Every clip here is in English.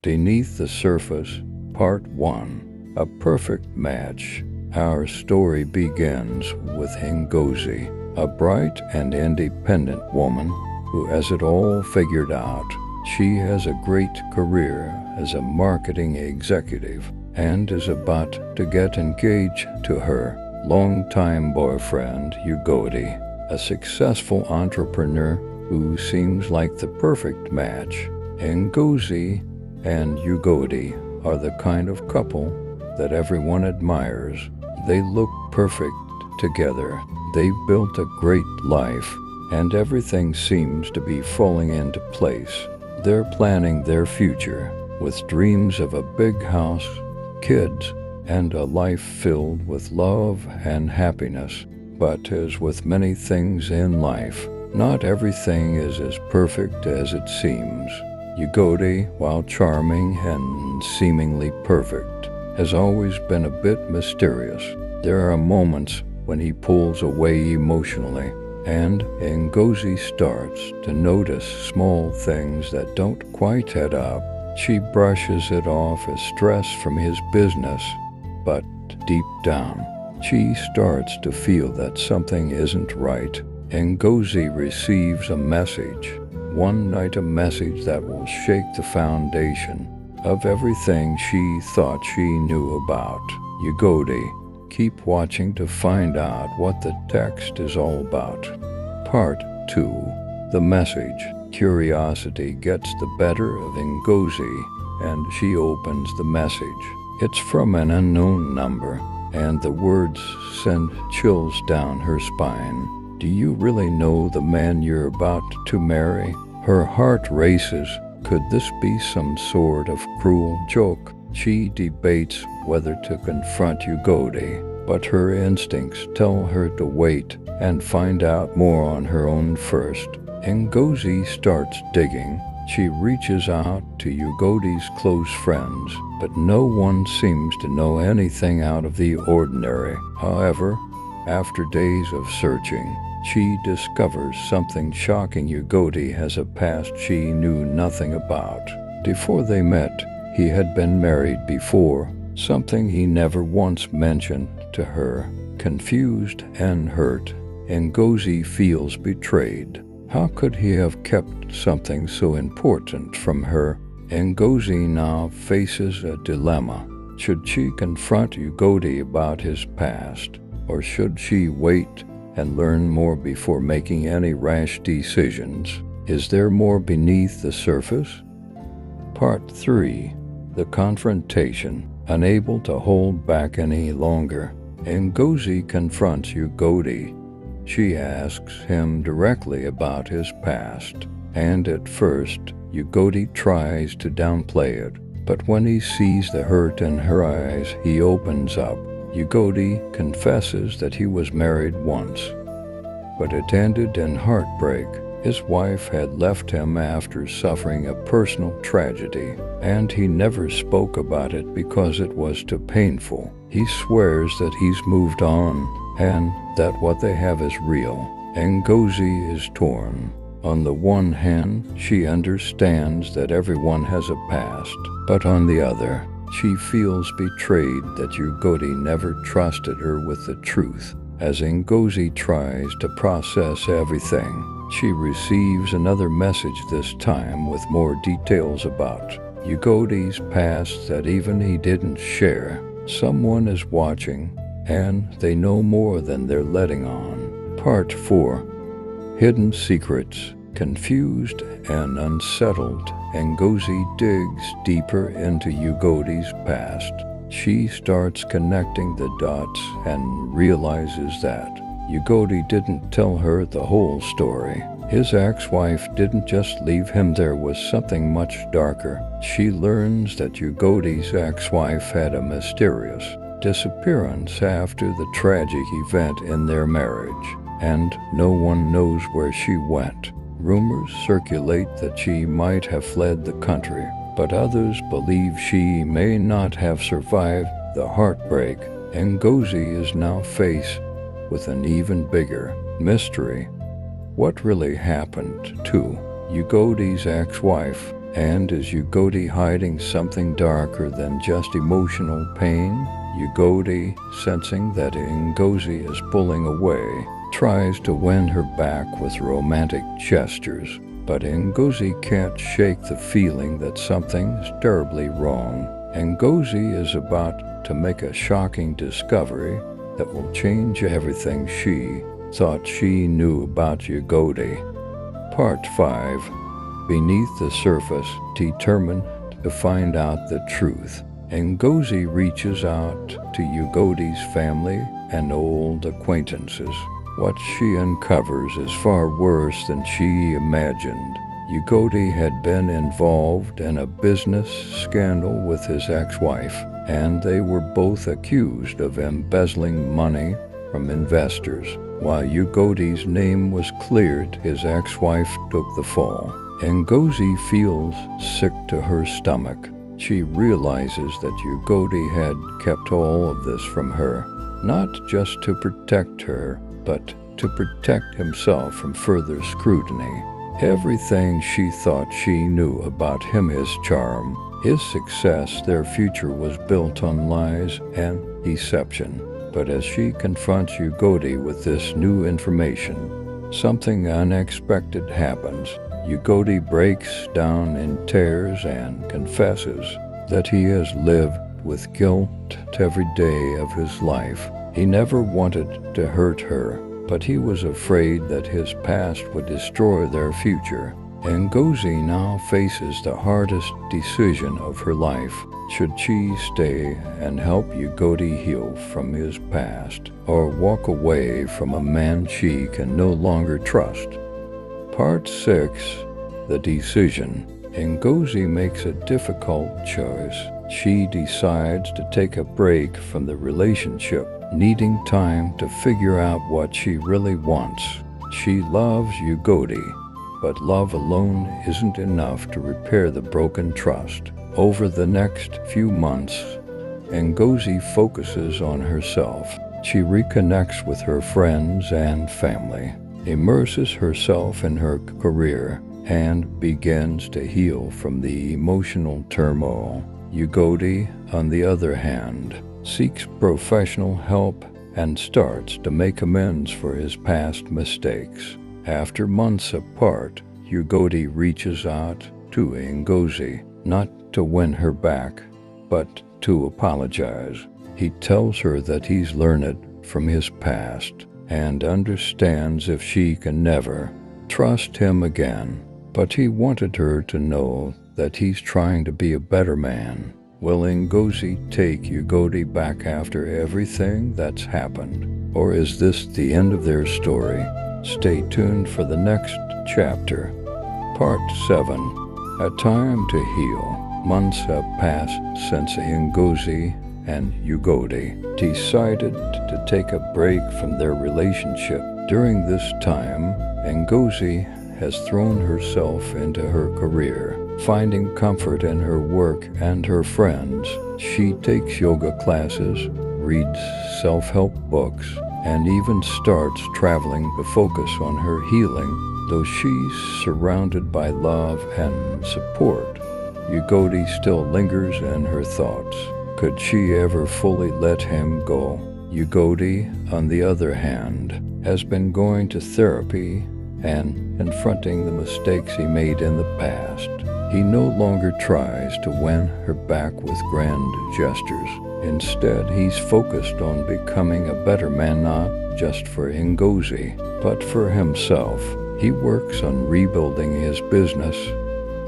Beneath the Surface, Part 1. A Perfect Match. Our story begins with Ngozi, a bright and independent woman who has it all figured out. She has a great career as a marketing executive and is about to get engaged to her longtime boyfriend, Ugodi, a successful entrepreneur who seems like the perfect match. Ngozi and Ugodi are the kind of couple that everyone admires. They look perfect together. They've built a great life, and everything seems to be falling into place. They're planning their future with dreams of a big house, kids, and a life filled with love and happiness. But as with many things in life, not everything is as perfect as it seems. Ugodi, while charming and seemingly perfect, has always been a bit mysterious. There are moments when he pulls away emotionally, and Ngozi starts to notice small things that don't quite add up. She brushes it off as stress from his business, but deep down, she starts to feel that something isn't right. Ngozi receives a message. One night, a message that will shake the foundation of everything she thought she knew about. Ugodi, keep watching to find out what the text is all about. Part 2. The Message. Curiosity gets the better of Ngozi, and she opens the message. It's from an unknown number, and the words send chills down her spine. Do you really know the man you're about to marry? Her heart races. Could this be some sort of cruel joke? She debates whether to confront Ugodi, but her instincts tell her to wait and find out more on her own first. Ngozi starts digging. She reaches out to Ugodi's close friends, but no one seems to know anything out of the ordinary. However, after days of searching, she discovers something shocking. Ugodi has a past she knew nothing about. Before they met, he had been married before, something he never once mentioned to her. Confused and hurt, Ngozi feels betrayed. How could he have kept something so important from her? Ngozi now faces a dilemma. Should she confront Ugodi about his past, or should she wait and learn more before making any rash decisions? Is there more beneath the surface? Part 3. The Confrontation. Unable to hold back any longer, Ngozi confronts Ugodi. She asks him directly about his past, and at first, Ugodi tries to downplay it. But when he sees the hurt in her eyes, he opens up. Ugodi confesses that he was married once, but it ended in heartbreak. His wife had left him after suffering a personal tragedy, and he never spoke about it because it was too painful. He swears that he's moved on and that what they have is real. Ngozi is torn. On the one hand, she understands that everyone has a past, but on the other, she feels betrayed that Ugodi never trusted her with the truth. As Ngozi tries to process everything, she receives another message, this time with more details about Ugodi's past that even he didn't share. Someone is watching, and they know more than they're letting on. Part 4. Hidden Secrets. Confused and unsettled, Ngozi digs deeper into Ugodi's past. She starts connecting the dots and realizes that Ugodi didn't tell her the whole story. His ex-wife didn't just leave him, there was something much darker. She learns that Ugodi's ex-wife had a mysterious disappearance after the tragic event in their marriage, and no one knows where she went. Rumors circulate that she might have fled the country, but others believe she may not have survived the heartbreak. Ngozi is now faced with an even bigger mystery. What really happened to Ugodi's ex-wife? And is Ugodi hiding something darker than just emotional pain? Ugodi, sensing that Ngozi is pulling away, tries to win her back with romantic gestures. But Ngozi can't shake the feeling that something's terribly wrong. Ngozi is about to make a shocking discovery that will change everything she thought she knew about Ugodi. Part 5. Beneath the surface, determined to find out the truth, Ngozi reaches out to Ugodi's family and old acquaintances. What she uncovers is far worse than she imagined. Ugodi had been involved in a business scandal with his ex-wife, and they were both accused of embezzling money from investors. While Ugodi's name was cleared, his ex-wife took the fall. Ngozi feels sick to her stomach. She realizes that Ugodi had kept all of this from her, not just to protect her, but to protect himself from further scrutiny. Everything she thought she knew about him, his charm, his success, their future, was built on lies and deception. But as she confronts Ugodi with this new information, something unexpected happens. Ugodi breaks down in tears and confesses that he has lived with guilt every day of his life. He never wanted to hurt her, but he was afraid that his past would destroy their future. Ngozi now faces the hardest decision of her life. Should she stay and help Ugodi heal from his past, or walk away from a man she can no longer trust? Part 6. The Decision. Ngozi makes a difficult choice. She decides to take a break from the relationship, needing time to figure out what she really wants. She loves Ugodi, but love alone isn't enough to repair the broken trust. Over the next few months, Ngozi focuses on herself. She reconnects with her friends and family, immerses herself in her career, and begins to heal from the emotional turmoil. Ugodi, on the other hand, seeks professional help and starts to make amends for his past mistakes. After months apart, Ugodi reaches out to Ngozi, not to win her back, but to apologize. He tells her that he's learned from his past and understands if she can never trust him again. But he wanted her to know that he's trying to be a better man. Will Ngozi take Ugodi back after everything that's happened? Or is this the end of their story? Stay tuned for the next chapter. Part 7. A Time to Heal. Months have passed since Ngozi and Ugodi decided to take a break from their relationship. During this time, Ngozi has thrown herself into her career, finding comfort in her work and her friends. She takes yoga classes, reads self-help books, and even starts traveling to focus on her healing. Though she's surrounded by love and support, Ugodi still lingers in her thoughts. Could she ever fully let him go? Ugodi, on the other hand, has been going to therapy and confronting the mistakes he made in the past. He no longer tries to win her back with grand gestures. Instead, he's focused on becoming a better man, not just for Ngozi, but for himself. He works on rebuilding his business,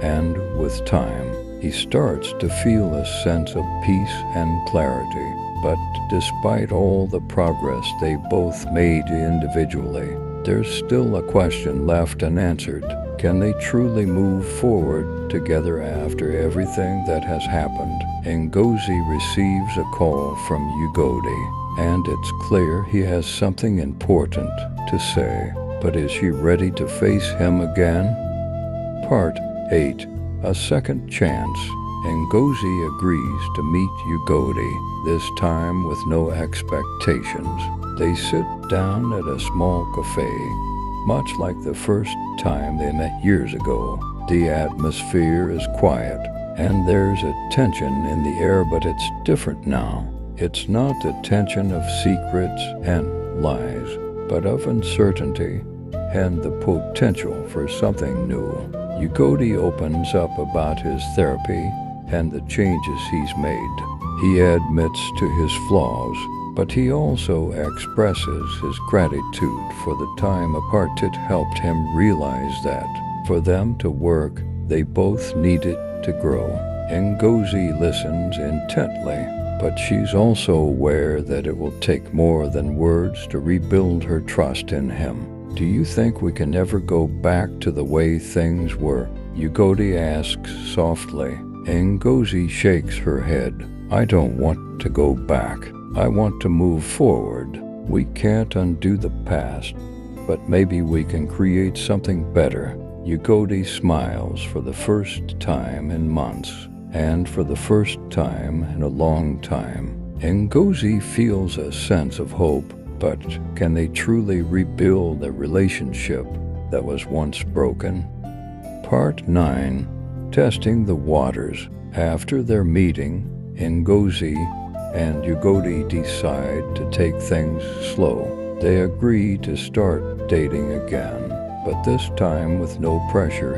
and with time, he starts to feel a sense of peace and clarity. But despite all the progress they both made individually, there's still a question left unanswered. Can they truly move forward together after everything that has happened? Ngozi receives a call from Ugodi, and it's clear he has something important to say. But is she ready to face him again? Part 8. A Second Chance. Ngozi agrees to meet Ugodi, this time with no expectations. They sit down at a small cafe, much like the first time they met years ago. The atmosphere is quiet, and there's a tension in the air, but it's different now. It's not a tension of secrets and lies, but of uncertainty and the potential for something new. Yugoti opens up about his therapy and the changes he's made. He admits to his flaws, but he also expresses his gratitude for the time apart. It helped him realize that for them to work, they both needed to grow. Ngozi listens intently, but she's also aware that it will take more than words to rebuild her trust in him. Do you think we can ever go back to the way things were? Yugoti asks softly. Ngozi shakes her head. I don't want to go back. I want to move forward. We can't undo the past, but maybe we can create something better. Yugoti smiles for the first time in months, and for the first time in a long time. Ngozi feels a sense of hope, but can they truly rebuild a relationship that was once broken? Part 9. Testing the waters. After their meeting, Ngozi and Yugoti decide to take things slow. They agree to start dating again, but this time with no pressure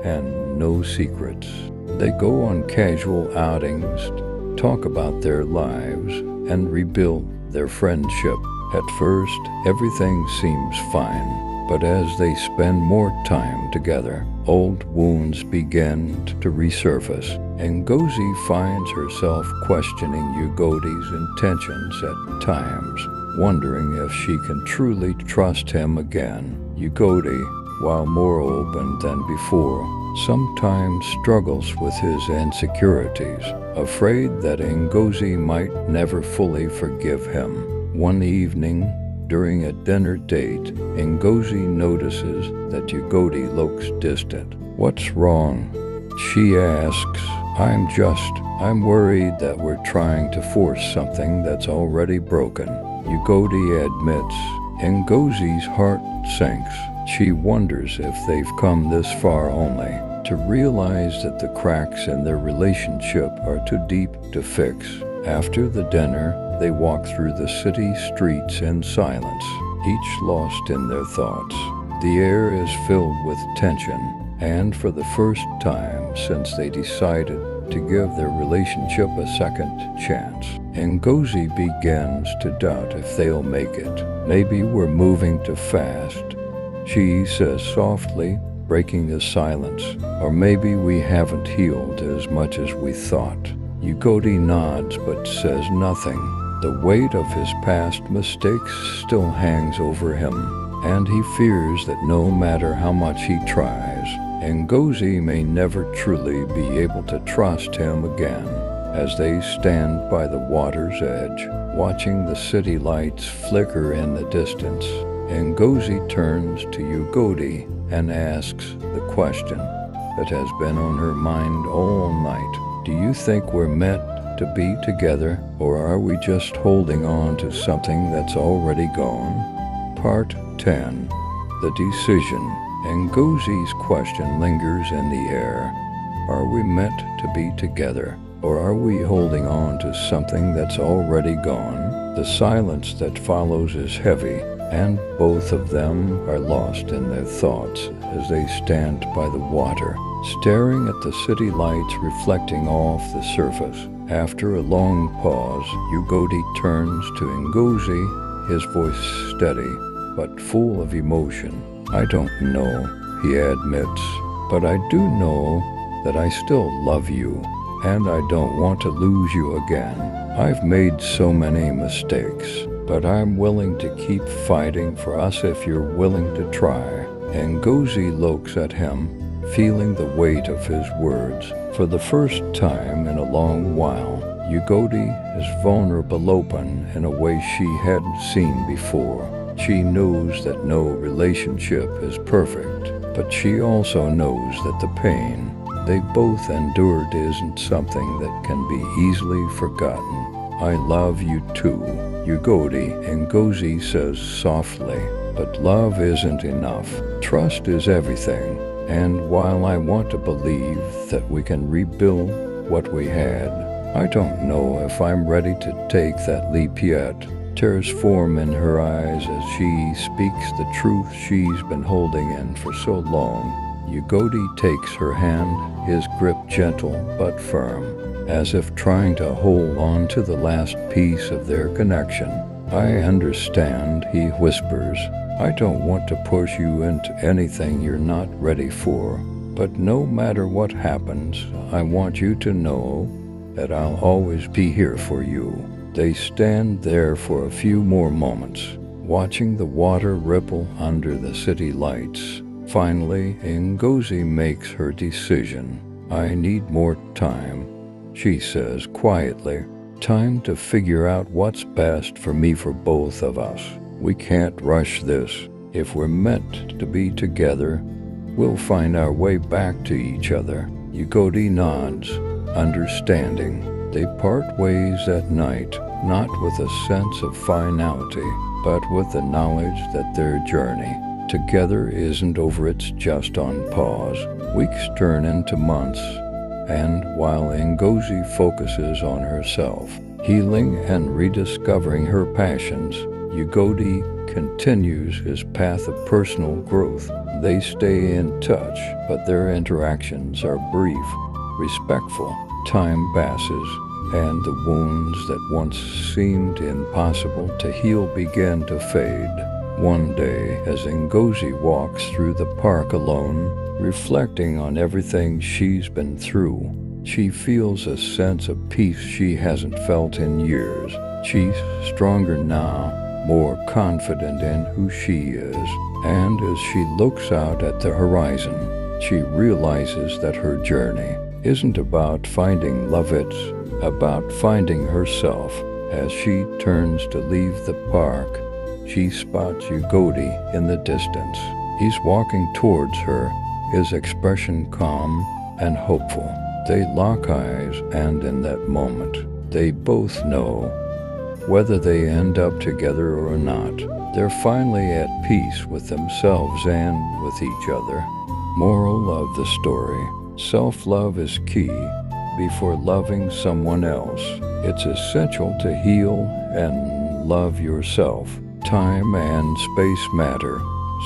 and no secrets. They go on casual outings, talk about their lives, and rebuild their friendship. At first, everything seems fine, but as they spend more time together, old wounds begin to resurface. Ngozi finds herself questioning Yugoti's intentions at times, wondering if she can truly trust him again. Yugoti, while more open than before, sometimes struggles with his insecurities, afraid that Ngozi might never fully forgive him. One evening, during a dinner date, Ngozi notices that Yugoti looks distant. What's wrong? She asks. I'm worried that we're trying to force something that's already broken. Yugoti admits. Ngozi's heart sinks. She wonders if they've come this far only to realize that the cracks in their relationship are too deep to fix. After the dinner, they walk through the city streets in silence, each lost in their thoughts. The air is filled with tension, and for the first time since they decided to give their relationship a second chance, Ngozi begins to doubt if they'll make it. Maybe we're moving too fast, she says softly, breaking the silence. Or maybe we haven't healed as much as we thought. Yugoti nods but says nothing. The weight of his past mistakes still hangs over him, and he fears that no matter how much he tries, Ngozi may never truly be able to trust him again. As they stand by the water's edge, watching the city lights flicker in the distance, Ngozi turns to Yugoti and asks the question that has been on her mind all night. Do you think we're meant to be together, or are we just holding on to something that's already gone? Part 10. The decision. Ngozi's question lingers in the air. Are we meant to be together, or are we holding on to something that's already gone? The silence that follows is heavy, and both of them are lost in their thoughts as they stand by the water, staring at the city lights reflecting off the surface. After a long pause, Yugoti turns to Ngozi, his voice steady but full of emotion. I don't know, he admits, but I do know that I still love you, and I don't want to lose you again. I've made so many mistakes, but I'm willing to keep fighting for us if you're willing to try. Ngozi looks at him, feeling the weight of his words. For the first time in a long while, Yugoti is vulnerable, open in a way she hadn't seen before. She knows that no relationship is perfect, but she also knows that the pain they both endured isn't something that can be easily forgotten. I love you too, Yugoti, Ngozi says softly, but love isn't enough. Trust is everything. And while I want to believe that we can rebuild what we had, I don't know if I'm ready to take that leap yet. Tears form in her eyes as she speaks the truth she's been holding in for so long. Yugoti takes her hand, his grip gentle but firm, as if trying to hold on to the last piece of their connection. I understand, he whispers. I don't want to push you into anything you're not ready for, but no matter what happens, I want you to know that I'll always be here for you. They stand there for a few more moments, watching the water ripple under the city lights. Finally, Ngozi makes her decision. I need more time, she says quietly. Time to figure out what's best for me, for both of us. We can't rush this. If we're meant to be together, we'll find our way back to each other. Yugoti nods, understanding. They part ways at night, not with a sense of finality, but with the knowledge that their journey together isn't over, it's just on pause. Weeks turn into months, and while Ngozi focuses on herself, healing and rediscovering her passions, Yugoti continues his path of personal growth. They stay in touch, but their interactions are brief, respectful. Time passes, and the wounds that once seemed impossible to heal begin to fade. One day, as Ngozi walks through the park alone, reflecting on everything she's been through, she feels a sense of peace she hasn't felt in years. She's stronger now, more confident in who she is, and as she looks out at the horizon, she realizes that her journey isn't about finding love, it's about finding herself. As she turns to leave the park, she spots Yugoti in the distance. He's walking towards her, his expression calm and hopeful. They lock eyes, and in that moment, they both know, whether they end up together or not, they're finally at peace with themselves and with each other. Moral of the story: self-love is key before loving someone else. It's essential to heal and love yourself. Time and space matter.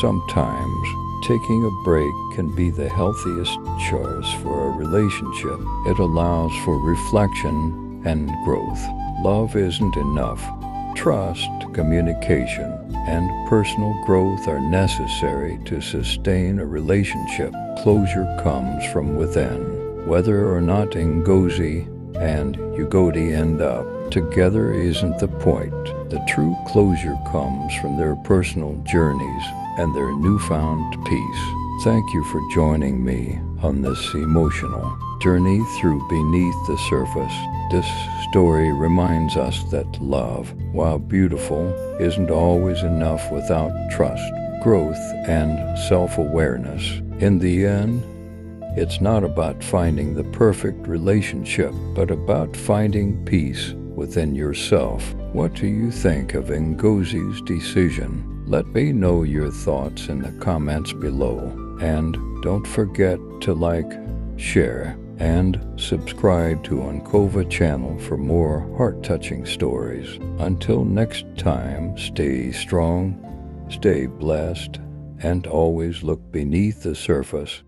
Sometimes taking a break can be the healthiest choice for a relationship. It allows for reflection and growth. Love isn't enough. Trust, communication, and personal growth are necessary to sustain a relationship. Closure comes from within. Whether or not Ngozi and Yugoti end up together isn't the point. The true closure comes from their personal journeys and their newfound peace. Thank you for joining me on this emotional journey through Beneath the Surface. This story reminds us that love, while beautiful, isn't always enough without trust, growth, and self-awareness. In the end, it's not about finding the perfect relationship, but about finding peace within yourself. What do you think of Ngozi's decision? Let me know your thoughts in the comments below. And don't forget to like, share, and subscribe to Ancova Channel for more heart-touching stories. Until next time, stay strong, stay blessed, and always look beneath the surface.